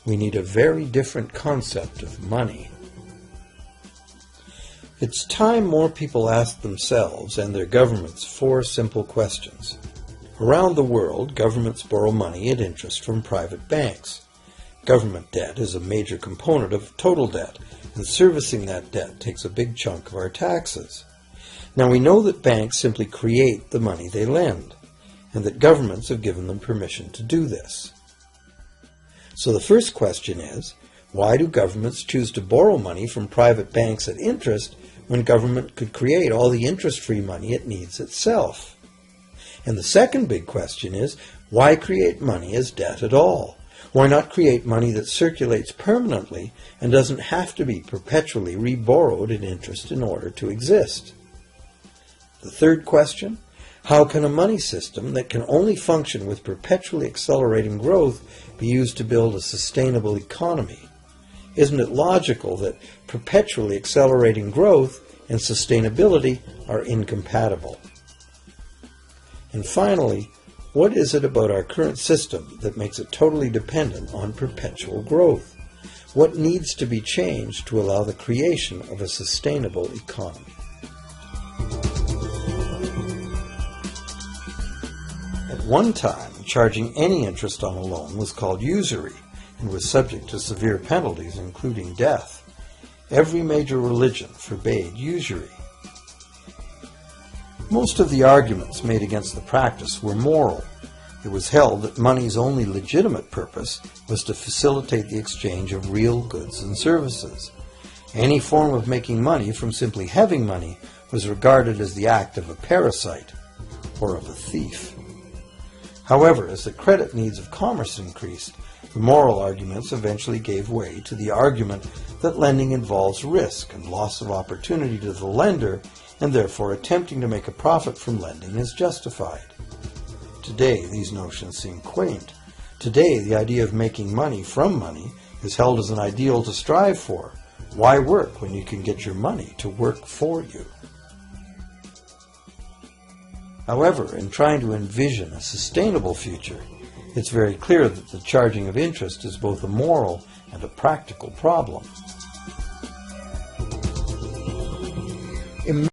We need a very different concept of money. It's time more people asked themselves and their governments 4 simple questions. Around the world, governments borrow money at interest from private banks. Government debt is a major component of total debt, and servicing that debt takes a big chunk of our taxes. Now we know that banks simply create the money they lend, and that governments have given them permission to do this. So the first question is, why do governments choose to borrow money from private banks at interest when government could create all the interest-free money it needs itself? And the second big question is, why create money as debt at all? Why not create money that circulates permanently and doesn't have to be perpetually reborrowed at interest in order to exist? The third question, how can a money system that can only function with perpetually accelerating growth be used to build a sustainable economy? Isn't it logical that perpetually accelerating growth and sustainability are incompatible? And finally, what is it about our current system that makes it totally dependent on perpetual growth? What needs to be changed to allow the creation of a sustainable economy? At one time, charging any interest on a loan was called usury and was subject to severe penalties, including death. Every major religion forbade usury. Most of the arguments made against the practice were moral. It was held that money's only legitimate purpose was to facilitate the exchange of real goods and services. Any form of making money from simply having money was regarded as the act of a parasite or of a thief. However, as the credit needs of commerce increased, the moral arguments eventually gave way to the argument that lending involves risk and loss of opportunity to the lender, and therefore attempting to make a profit from lending is justified. Today, these notions seem quaint. Today, the idea of making money from money is held as an ideal to strive for. Why work when you can get your money to work for you? However, in trying to envision a sustainable future, it's very clear that the charging of interest is both a moral and a practical problem.